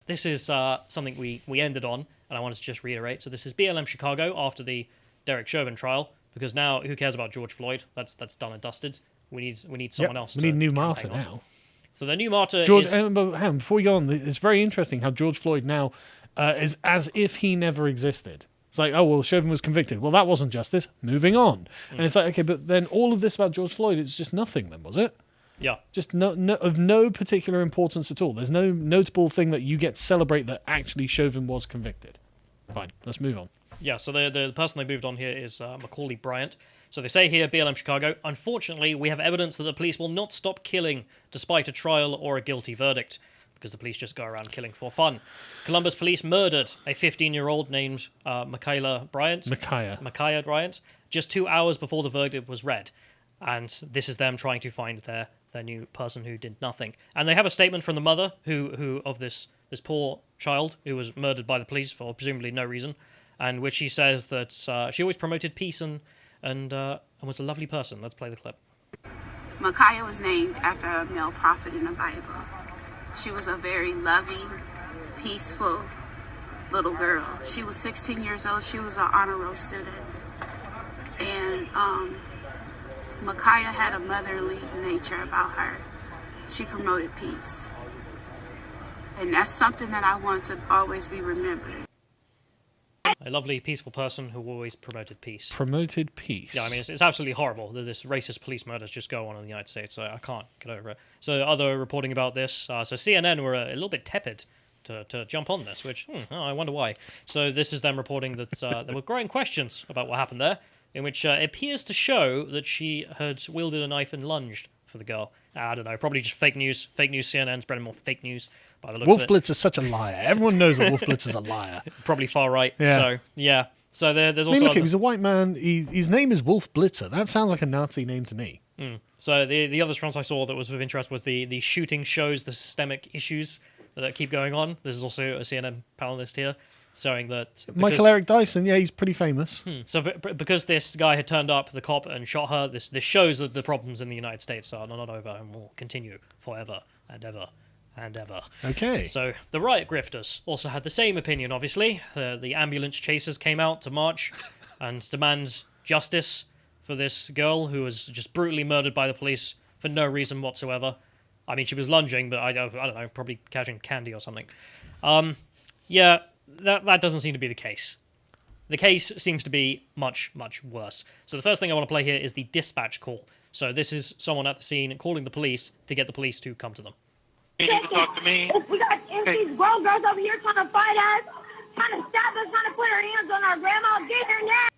This is something we ended on, and I wanted to just reiterate. So this is BLM Chicago after the Derek Chauvin trial, because now who cares about George Floyd? That's done and dusted. We need someone else. We need a new martyr martyr now. So the new martyr George, is... hang on, before we go on, it's very interesting how George Floyd now is as if he never existed. It's like, oh, well, Chauvin was convicted. Well, that wasn't justice. Moving on. And it's like, okay, but then all of this about George Floyd, it's just nothing then, was it? Yeah. Just of no particular importance at all. There's no notable thing that you get to celebrate that actually Chauvin was convicted. Fine, let's move on. Yeah, so the person they moved on here is Macaulay Bryant. So they say here, BLM Chicago, unfortunately, we have evidence that the police will not stop killing despite a trial or a guilty verdict, because the police just go around killing for fun. Columbus police murdered a 15-year-old named Micaiah Bryant, just 2 hours before the verdict was read. And this is them trying to find their new person who did nothing. And they have a statement from the mother who of this poor child who was murdered by the police for presumably no reason, and which she says that she always promoted peace and was a lovely person. Let's play the clip. Micaiah was named after a male prophet in the Bible. She was a very loving, peaceful little girl. She was 16 years old. She was an honor roll student. And Micaiah had a motherly nature about her. She promoted peace. And that's something that I want to always be remembered. A lovely, peaceful person who always promoted peace. Promoted peace. Yeah, I mean, it's absolutely horrible that this racist police murders just go on in the United States. So I can't get over it. So other reporting about this. So CNN were a little bit tepid to jump on this, which, I wonder why. So this is them reporting that there were growing questions about what happened there, in which it appears to show that she had wielded a knife and lunged for the girl. I don't know, probably just fake news. Fake news, CNN spreading more fake news. By the looks Wolf of it. Blitz is such a liar. Everyone knows that Wolf Blitz is a liar. Probably far right. Yeah. So, yeah. So there's also... I mean, look, he's a white man. His name is Wolf Blitzer. That sounds like a Nazi name to me. So the other fronts I saw that was of interest was the shooting shows the systemic issues that keep going on. This is also a CNN panelist here, showing that... Michael Eric Dyson, yeah, he's pretty famous. So because this guy had turned up, the cop, and shot her, this shows that the problems in the United States are not over and will continue forever and ever and ever. Okay. So the riot grifters also had the same opinion, obviously. The ambulance chasers came out to march and demand justice for this girl who was just brutally murdered by the police for no reason whatsoever. I mean, she was lunging, but I don't know, probably catching candy or something. Yeah, that doesn't seem to be the case. The case seems to be much, much worse. So the first thing I want to play here is the dispatch call. So this is someone at the scene calling the police to get the police to come to them. You need to talk to me. We got these grown girls over here trying to fight us, trying to stab us, trying to put our hands on our grandma. Get here now.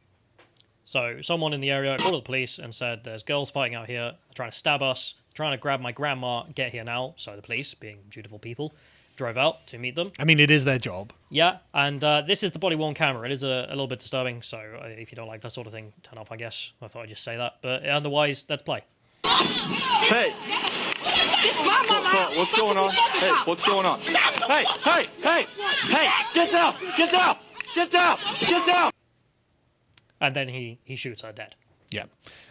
So someone in the area called the police and said, there's girls fighting out here, trying to stab us, trying to grab my grandma, get here now. So the police, being dutiful people, drove out to meet them. I mean, it is their job. Yeah, and this is the body-worn camera. It is a little bit disturbing, so if you don't like that sort of thing, turn off, I guess. I thought I'd just say that. But otherwise, let's play. Hey! What's going on? Hey, what's going on? Hey! Get down! Get down! Get down! Get down! And then he shoots her dead. Yeah.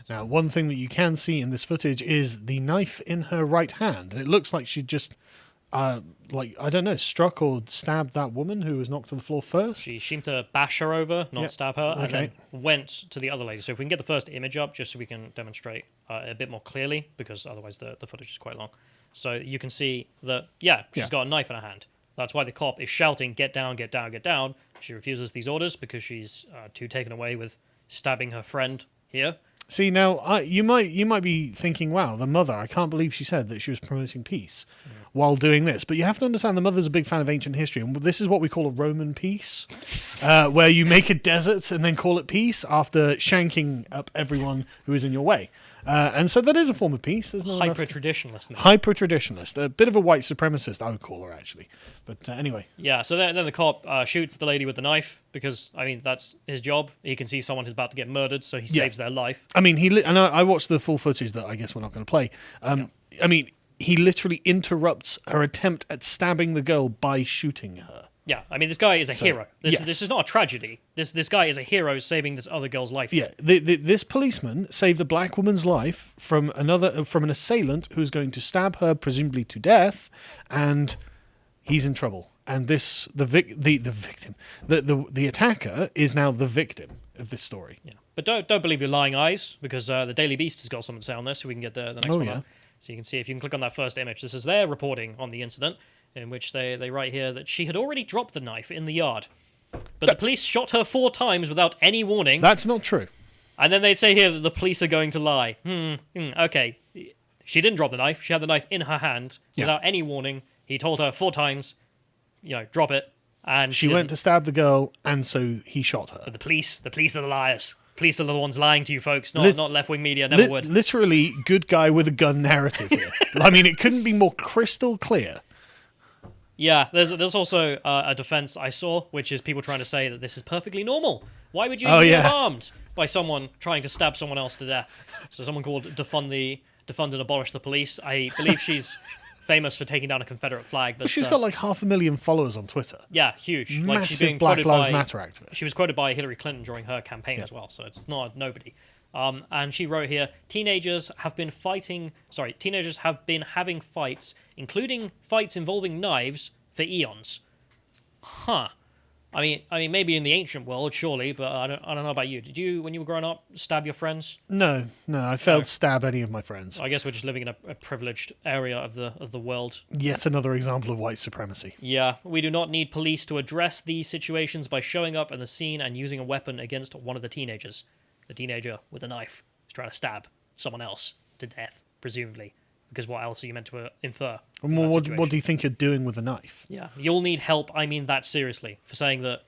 Now, one thing that you can see in this footage is the knife in her right hand. And it looks like she just, struck or stabbed that woman who was knocked to the floor first. She seemed to bash her over, not stab her, and Okay. then went to the other lady. So if we can get the first image up, just so we can demonstrate a bit more clearly, because otherwise the footage is quite long. So you can see that, she's got a knife in her hand. That's why the cop is shouting, get down, get down, get down. She refuses these orders because she's too taken away with stabbing her friend here. See, now, you might be thinking, wow, the mother, I can't believe she said that she was promoting peace while doing this. But you have to understand the mother's a big fan of ancient history. And this is what we call a Roman peace, where you make a desert and then call it peace after shanking up everyone who is in your way. And so that is a form of peace. There's no Hyper-traditionalist. Hyper-traditionalist. A bit of a white supremacist, I would call her, actually. But anyway. Yeah, so then the cop shoots the lady with the knife because, I mean, that's his job. He can see someone who's about to get murdered, so he saves their life. I mean, I watched the full footage that I guess we're not going to play. I mean, he literally interrupts her attempt at stabbing the girl by shooting her. Yeah, I mean, this guy is a hero. This yes. is not a tragedy. This guy is a hero saving this other girl's life. Yeah, this policeman saved a black woman's life from an assailant who's going to stab her, presumably to death, and he's in trouble. and the victim, the attacker is now the victim of this story. Yeah. But don't believe your lying eyes, because the Daily Beast has got something to say on this, so we can get the next one up. So you can see, if you can click on that first image, this is their reporting on the incident, in which they write here that she had already dropped the knife in the yard. But the police shot her 4 times without any warning. That's not true. And then they say here that the police are going to lie. Okay. She didn't drop the knife. She had the knife in her hand without any warning. He told her 4 times, drop it. And she went to stab the girl, and so he shot her. But the police are the liars. Police are the ones lying to you folks, not left-wing media, never would. Literally, good guy with a gun narrative here. I mean, it couldn't be more crystal clear. Yeah, there's also a defense I saw, which is people trying to say that this is perfectly normal. Why would you be alarmed by someone trying to stab someone else to death? So someone called Defund and Abolish the Police. I believe she's famous for taking down a Confederate flag. But she's got like 500,000 followers on Twitter. Yeah, huge. Massive like she's being Black quoted Lives by, Matter activist. She was quoted by Hillary Clinton during her campaign as well, so it's not nobody. And she wrote here, teenagers have been having fights, including fights involving knives, for eons. Huh. I mean, maybe in the ancient world, surely, but I don't know about you. Did you, when you were growing up, stab your friends? No, I failed to stab any of my friends. I guess we're just living in a privileged area of the world. Yet another example of white supremacy. Yeah, we do not need police to address these situations by showing up in the scene and using a weapon against one of the teenagers. The teenager with a knife is trying to stab someone else to death, presumably. Because what else are you meant to infer? Well, what do you think you're doing with a knife? Yeah, you'll need help. I mean that seriously, for saying that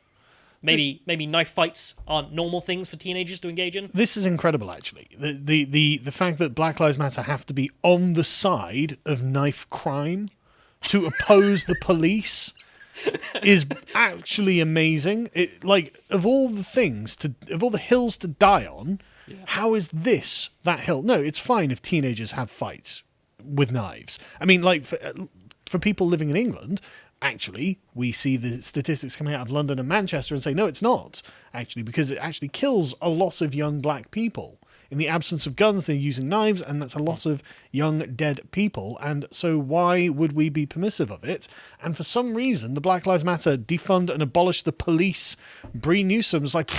maybe knife fights aren't normal things for teenagers to engage in. This is incredible, actually. The fact that Black Lives Matter have to be on the side of knife crime to oppose the police is actually amazing. Of all the hills to die on, how is this that hill? No, it's fine if teenagers have fights with knives. I mean, like, for people living in England, actually, we see the statistics coming out of London and Manchester and say, no, it's not, actually, because it actually kills a lot of young black people. In the absence of guns, they're using knives, and that's a lot of young dead people. And so why would we be permissive of it? And for some reason, the Black Lives Matter defund and abolish the police, Bree Newsom's like,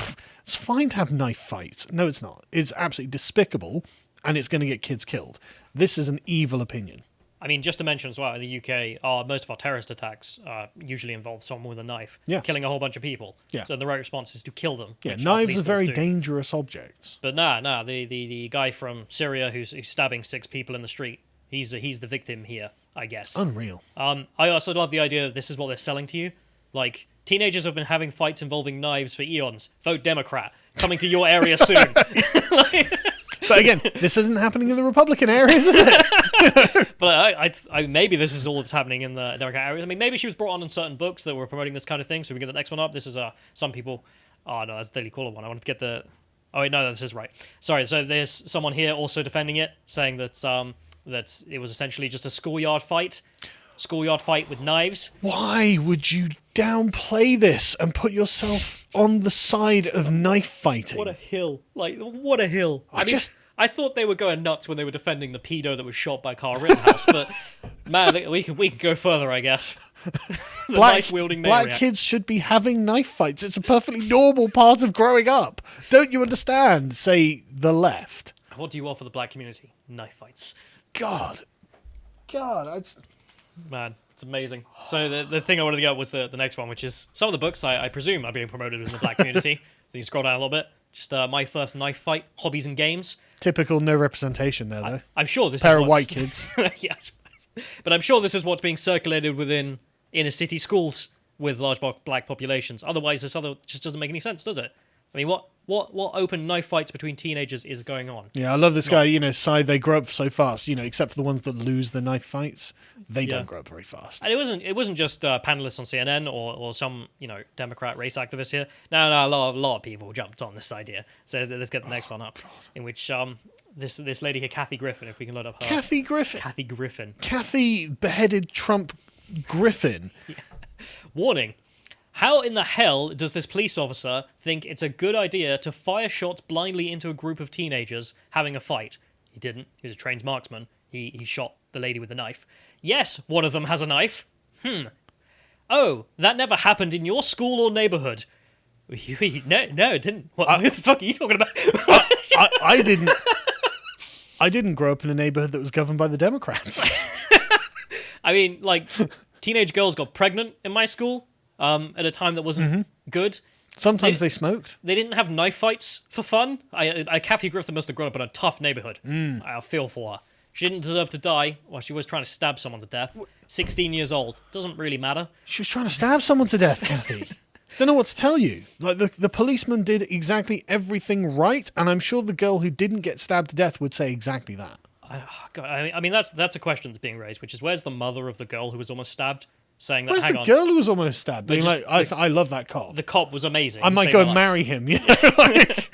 it's fine to have knife fights. No, it's not. It's absolutely despicable, and it's going to get kids killed. This is an evil opinion. I mean, just to mention as well, in the UK, most of our terrorist attacks usually involve someone with a knife, killing a whole bunch of people. Yeah. So the right response is to kill them. Yeah, knives are very dangerous objects. But the guy from Syria who's stabbing 6 people in the street, he's the victim here, I guess. Unreal. I also love the idea that this is what they're selling to you. Like, teenagers have been having fights involving knives for eons. Vote Democrat. Coming to your area soon. But again, this isn't happening in the Republican areas, is it? But I maybe this is all that's happening in the Democrat areas. I mean, maybe she was brought on in certain books that were promoting this kind of thing. So we get the next one up. This is some people. Oh no, that's the Daily Caller one. I wanted to get the. Oh wait, no, this is right. Sorry. So there's someone here also defending it, saying that that it was essentially just a schoolyard fight with knives. Why would you downplay this and put yourself on the side of knife fighting? What a hill! What a hill! I thought they were going nuts when they were defending the pedo that was shot by Carl Rittenhouse, but man, we can go further, I guess. Knife-wielding black kids should be having knife fights. It's a perfectly normal part of growing up. Don't you understand? Say the left. What do you offer the black community? Knife fights. God, Man, it's amazing. So the thing I wanted to get was the next one, which is some of the books I presume are being promoted in the black community. So you scroll down a little bit. Just My First Knife Fight, Hobbies and Games. Typical no representation there, though. I'm sure this Pair is of white kids. Yes. But I'm sure this is what's being circulated within inner city schools with large black populations. Otherwise, this just doesn't make any sense, does it? I mean, what open knife fights between teenagers is going on? Yeah, I love this guy, they grow up so fast, except for the ones that lose the knife fights. They don't grow up very fast. And it wasn't just panelists on CNN or some, Democrat race activists here. No, a lot of people jumped on this idea. So let's get the next one up, God. In which this lady here, Kathy Griffin, if we can load up her. Kathy Griffin. Kathy beheaded Trump Griffin. Yeah. Warning. How in the hell does this police officer think it's a good idea to fire shots blindly into a group of teenagers having a fight? He didn't. He was a trained marksman. He shot the lady with the knife. Yes, one of them has a knife. Oh, that never happened in your school or neighborhood. No, it didn't. What the fuck are you talking about? I didn't. I didn't grow up in a neighborhood that was governed by the Democrats. I mean, like, teenage girls got pregnant in my school at a time that wasn't good. Sometimes they smoked. They didn't have knife fights for fun. Kathy Griffin must have grown up in a tough neighborhood. I feel for her. She didn't deserve to die while she was trying to stab someone to death. 16 years old. Doesn't really matter. She was trying to stab someone to death, Kathy. Don't know what to tell you. Like the policeman did exactly everything right, and I'm sure the girl who didn't get stabbed to death would say exactly that. I mean, that's a question that's being raised, which is where's the mother of the girl who was almost stabbed? Saying that, Where's hang the on, girl who was almost stabbed? Being just- like, I love that cop. the cop was amazing. I He might saved go my and life. marry him. You know? Like,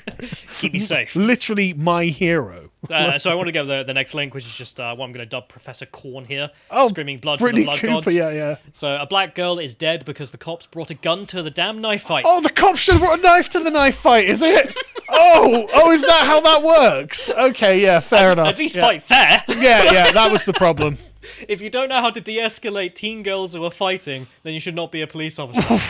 Keep me safe. literally my hero. So I want to go the next link, which is just what I'm going to dub Professor Korn here. Oh, Screaming blood from the Brittany blood Cooper, gods. yeah. So a black girl is dead because the cops brought a gun to the damn knife fight. Oh, the cop should have brought a knife to the knife fight, is it? Oh, is that how that works? Okay, yeah, fair enough. At least yeah. fight fair. Yeah, that was the problem. If you don't know how to de-escalate teen girls who are fighting, then you should not be a police officer.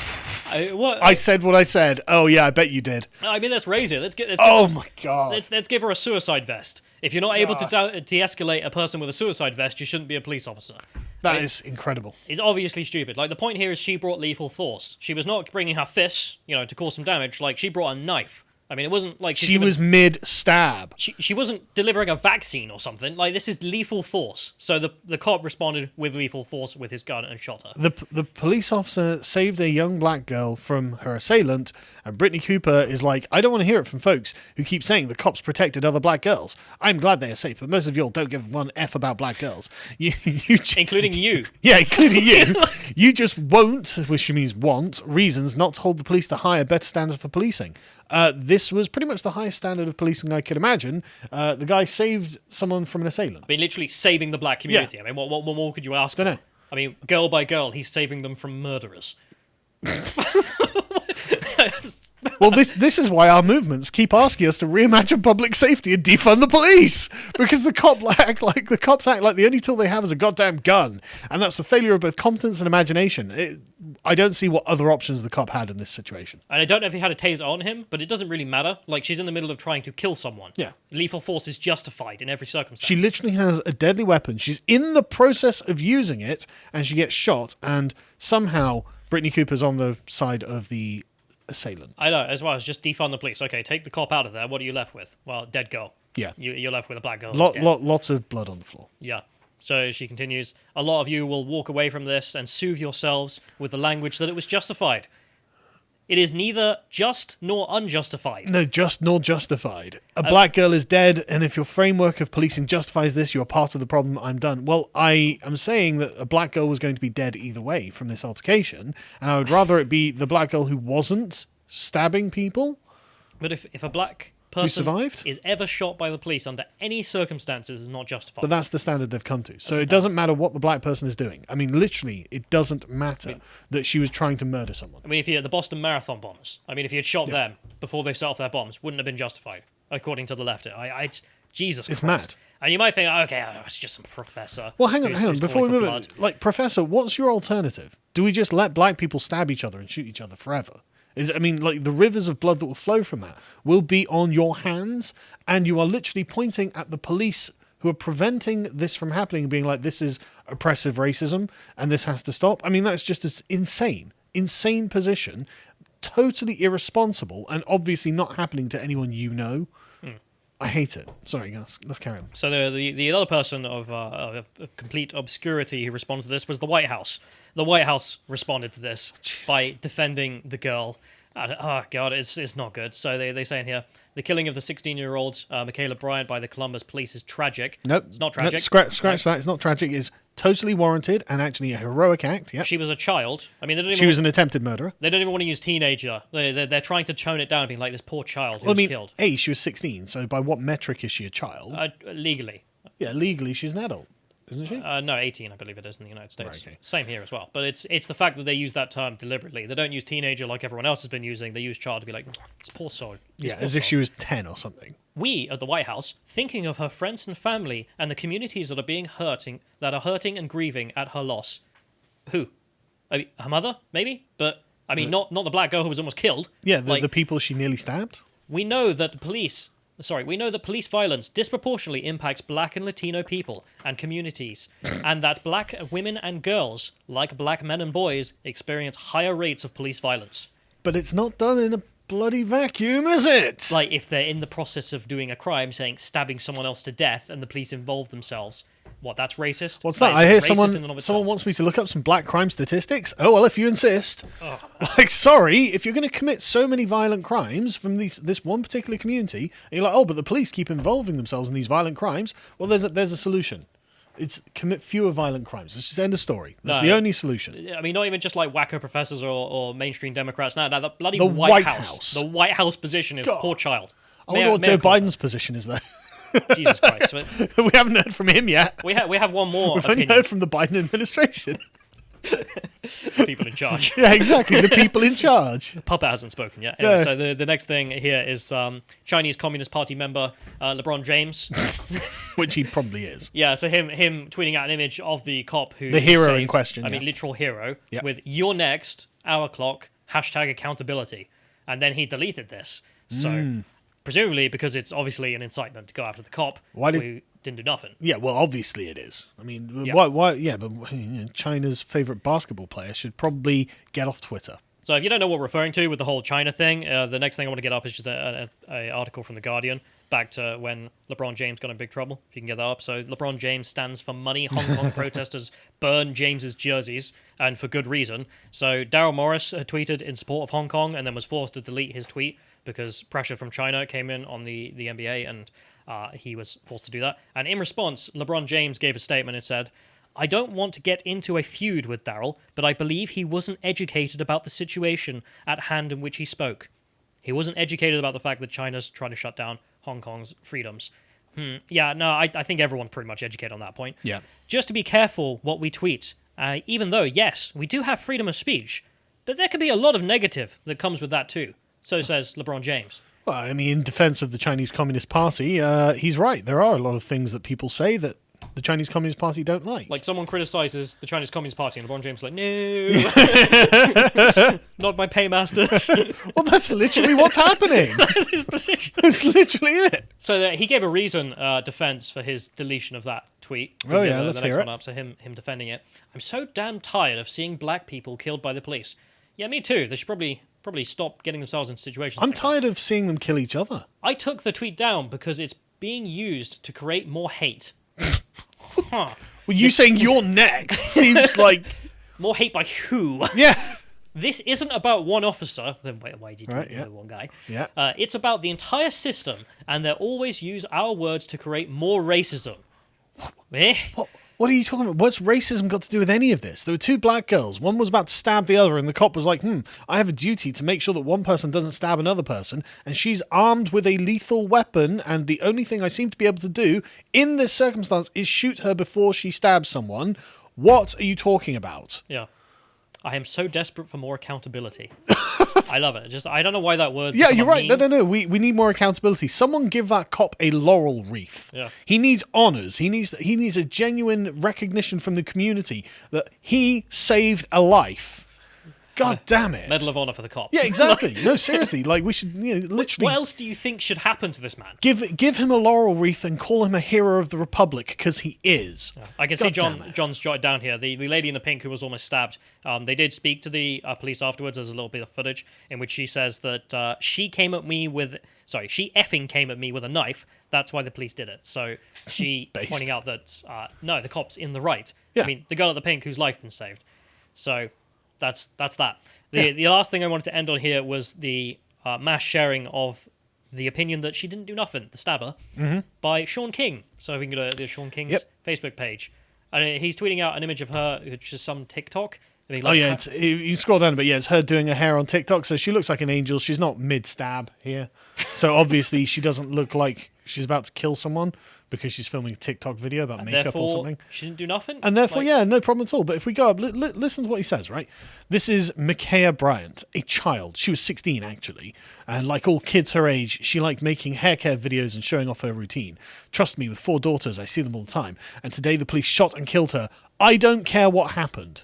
I said what I said. Oh, yeah, I bet you did. I mean, let's raise it. Let's give Oh, my God. let's give her a suicide vest. If you're not able to de-escalate a person with a suicide vest, you shouldn't be a police officer. That is incredible. It's obviously stupid. Like, the point here is she brought lethal force. She was not bringing her fists, to cause some damage. Like, she brought a knife. I mean, it wasn't like She was mid-stab. She wasn't delivering a vaccine or something. Like, this is lethal force. So the cop responded with lethal force with his gun and shot her. The police officer saved a young black girl from her assailant, and Brittany Cooper is like, I don't want to hear it from folks who keep saying the cops protected other black girls. I'm glad they are safe, but most of y'all don't give one F about black girls. You Including you. Yeah, including you. You just won't, which means want, reasons not to hold the police to higher, better standards for policing. This was pretty much the highest standard of policing I could imagine. The guy saved someone from an assailant. I mean, literally saving the black community. Yeah. I mean, what more could you ask for? Dunno. I mean, girl by girl, he's saving them from murderers. Well, this is why our movements keep asking us to reimagine public safety and defund the police, because the cops act like the only tool they have is a goddamn gun, and that's the failure of both competence and imagination. I don't see what other options the cop had in this situation. And I don't know if he had a taser on him, but it doesn't really matter. Like, she's in the middle of trying to kill someone. Yeah. Lethal force is justified in every circumstance. She literally has a deadly weapon. She's in the process of using it, and she gets shot, and somehow Brittany Cooper's on the side of the assailant. I know, as well as just defund the police. Okay, take the cop out of there. What are you left with? Well, dead girl. Yeah. You're left with a black girl. who's dead. Lots of blood on the floor. Yeah. So she continues, a lot of you will walk away from this and soothe yourselves with the language that it was justified. It is neither just nor unjustified. No, just nor justified. A black girl is dead, and if your framework of policing justifies this, you're part of the problem. I'm done. Well, I am saying that a black girl was going to be dead either way from this altercation, and I would rather it be the black girl who wasn't stabbing people. But if a black person survived? is ever shot by the police under any circumstances is not justified. But that's the standard they've come to. So it doesn't matter what the black person is doing. I mean, literally, it doesn't matter that she was trying to murder someone. I mean, if you had the Boston Marathon bombers, I mean, if you had shot them before they set off their bombs, wouldn't have been justified, according to the left. Jesus It's Christ. mad. And you might think, okay, it's just some professor. Well, hang on. who's Before we calling move for on, blood. like, Professor, what's your alternative? Do we just let black people stab each other and shoot each other forever? The rivers of blood that will flow from that will be on your hands, and you are literally pointing at the police who are preventing this from happening and being like, this is oppressive racism and this has to stop. I mean, that's just an insane position, totally irresponsible, and obviously not happening to anyone you know. I hate it. Sorry, let's carry on. So the other person of complete obscurity who responded to this was the White House. The White House responded to this by defending the girl. And, oh, God, it's not good. So they say in here, the killing of the 16-year-old Michaela Bryant by the Columbus police is tragic. Nope. It's not tragic. Nope, scratch that. It's not tragic. It's totally warranted and actually a heroic act. Yep. She was a child. I mean, She was an attempted murderer. They don't even want to use teenager. They're trying to tone it down, being like this poor child who Well, was killed. she was 16, so by what metric is she a child? Legally. Yeah, legally she's an adult, isn't she? No, 18, I believe it is in the United States. Right, okay. Same here as well. But it's the fact that they use that term deliberately. They don't use teenager like everyone else has been using. They use child to be like, this poor soul. As if she was 10 or something. We at the White House, thinking of her friends and family and the communities that are hurting and grieving at her loss. Who? I mean, her mother, maybe, but I mean, not the black girl who was almost killed. Yeah, Like, the people she nearly stabbed. we know that police violence disproportionately impacts black and Latino people and communities, and that black women and girls, like black men and boys, experience higher rates of police violence. But it's not done in a bloody vacuum, is it? Like, if they're in the process of doing a crime, saying stabbing someone else to death, and the police involve themselves, what, that's racist? What's that? Is I hear racist in and of someone itself. wants me to look up some black crime statistics. Oh, well, if you insist. Like, sorry, if you're going to commit so many violent crimes from this one particular community, and you're like, oh, but the police keep involving themselves in these violent crimes, well, there's a solution. It's commit fewer violent crimes. Let's just end of story. That's the only solution. I mean, not even just like wacko professors or mainstream Democrats. No, the bloody The White White House. House. The White House position is God. poor child. I wonder what Joe Biden's position is, though. Jesus Christ. We haven't heard from him yet. We have one more We've only opinion. heard from the Biden administration. People in charge. Yeah, exactly. The people in charge. Puppet hasn't spoken yet. Anyway, No. so the next thing here is Chinese Communist Party member LeBron James. Which he probably is. Yeah, so him tweeting out an image of the cop who The hero in saved- question, I mean, yeah. literal hero Yeah. with "You're next, our clock, #accountability," and then he deleted this. So presumably because it's obviously an incitement to go after the cop Why did- who didn't do nothing. Yeah, well, obviously it is. I mean, Yeah. why? Yeah, but China's favorite basketball player should probably get off Twitter. So if you don't know what we're referring to with the whole China thing, the next thing I want to get up is just a article from The Guardian back to when LeBron James got in big trouble, if you can get that up. So LeBron James stands for money. Hong Kong protesters burn James's jerseys, and for good reason. So Daryl Morris tweeted in support of Hong Kong and then was forced to delete his tweet because pressure from China came in on the NBA, and he was forced to do that. And in response, LeBron James gave a statement and said, "I don't want to get into a feud with Daryl, but I believe he wasn't educated about the situation at hand in which he spoke. He wasn't educated about the fact that China's trying to shut down Hong Kong's freedoms." Yeah, no, I think everyone's pretty much educated on that point. Yeah. Just to be careful what we tweet, even though, yes, we do have freedom of speech, but there can be a lot of negative that comes with that too. So says LeBron James. Well, I mean, in defense of the Chinese Communist Party, he's right. There are a lot of things that people say that the Chinese Communist Party don't like. Like, someone criticizes the Chinese Communist Party, and LeBron James is like, no, not my paymasters. Well, that's literally what's happening. That's his position. That's literally it. So he gave a reason defense for his deletion of that tweet. Oh, yeah, The let's next hear one it. up, so him defending it. "I'm so damn tired of seeing black people killed by the police." Yeah, me too. They should probably stop getting themselves in situations. I'm like that. tired of seeing them kill each other. I took the tweet down because it's being used to create more hate. Huh. Well, you saying you're next seems like... More hate by who? Yeah. This isn't about one officer. Then why did you Right, do yeah. one guy? Yeah. It's about the entire system, and they always use our words to create more racism. Eh? What are you talking about? What's racism got to do with any of this? There were two black girls. One was about to stab the other, and the cop was like, I have a duty to make sure that one person doesn't stab another person, and she's armed with a lethal weapon, and the only thing I seem to be able to do in this circumstance is shoot her before she stabs someone. What are you talking about? Yeah. I am so desperate for more accountability. I love it. Just I don't know why that word. Yeah, you're right. No. We need more accountability. Someone give that cop a laurel wreath. Yeah. He needs honors. He needs a genuine recognition from the community that he saved a life. God damn it. Medal of Honor for the cop. Yeah, exactly. No, seriously. Like, we should literally What else do you think should happen to this man? give him a laurel wreath and call him a hero of the Republic, because he is. I can see God damn it. John's jotted down here. The lady in the pink who was almost stabbed. They did speak to the police afterwards. There's a little bit of footage in which she says that she effing came at me with a knife. That's why the police did it. So she Based. pointing out that no, the cop's in the right. Yeah. I mean, the girl at the pink whose life been saved. So that's that. Yeah. The last thing I wanted to end on here was the mass sharing of the opinion that she didn't do nothing, the stabber, by Sean King. So if we can go to Sean King's Yep. Facebook page. And he's tweeting out an image of her, which is some TikTok. I mean, Oh, yeah. You scroll down, but yeah, it's her doing her hair on TikTok, so she looks like an angel. She's not mid-stab here. So obviously she doesn't look like she's about to kill someone because she's filming a TikTok video about makeup therefore, or something. she didn't do nothing. And therefore, Like, yeah, no problem at all. But if we go up, listen to what he says, right? This is Micaiah Bryant, a child. She was 16, actually. And like all kids her age, she liked making hair care videos and showing off her routine. Trust me, with 4 daughters, I see them all the time. And today the police shot and killed her. I don't care what happened.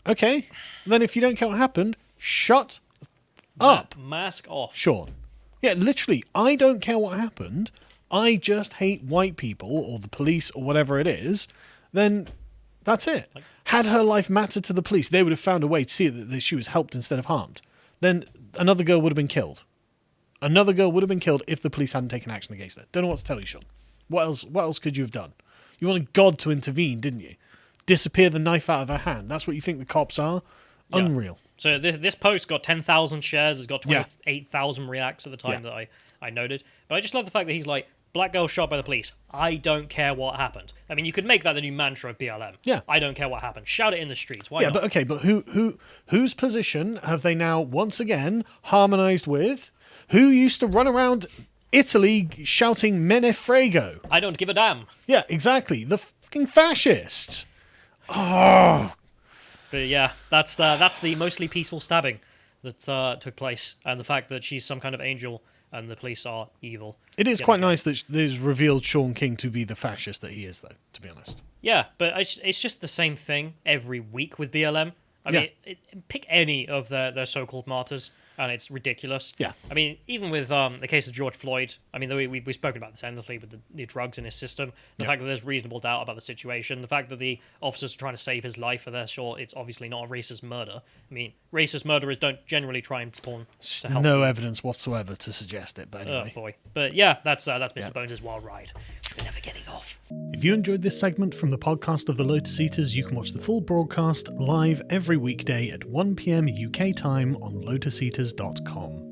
Okay. Then if you don't care what happened, shut up. Mask off. Sean. Yeah, literally, I don't care what happened. I just hate white people or the police or whatever it is. Then that's it. Had her life mattered to the police, they would have found a way to see that she was helped instead of harmed. Then another girl would have been killed. Another girl would have been killed if the police hadn't taken action against her. Don't know what to tell you, Sean. What else could you have done? You wanted God to intervene, didn't you? Disappear the knife out of her hand. That's what you think the cops are? Yeah. Unreal. So this post got 10,000 shares. It's got 28,000 reacts at the time that I noted. But I just love the fact that he's like, black girl shot by the police. I don't care what happened. I mean, you could make that the new mantra of BLM. Yeah. I don't care what happened. Shout it in the streets. Why not? But okay, but whose position have they now once again harmonized with? Who used to run around Italy shouting "Mene frego"? I don't give a damn. Yeah, exactly. The fucking fascists. Oh. But yeah, that's the mostly peaceful stabbing that took place, and the fact that she's some kind of angel and the police are evil. It is quite nice that there's revealed Sean King to be the fascist that he is, though, to be honest. Yeah, but it's just the same thing every week with BLM. I mean, pick any of their so-called martyrs, and it's ridiculous. Yeah. I mean, even with the case of George Floyd, I mean, we've spoken about this endlessly with the drugs in his system, the fact that there's reasonable doubt about the situation, the fact that the officers are trying to save his life, and they're sure it's obviously not a racist murder. I mean, racist murderers don't generally try and spawn to help. No evidence whatsoever to suggest it, but anyway. Oh, boy. But yeah, that's Mr. Bones' wild ride, which we're never getting off. If you enjoyed this segment from the podcast of the Lotus Eaters, you can watch the full broadcast live every weekday at 1 p.m. UK time on lotuseaters.com.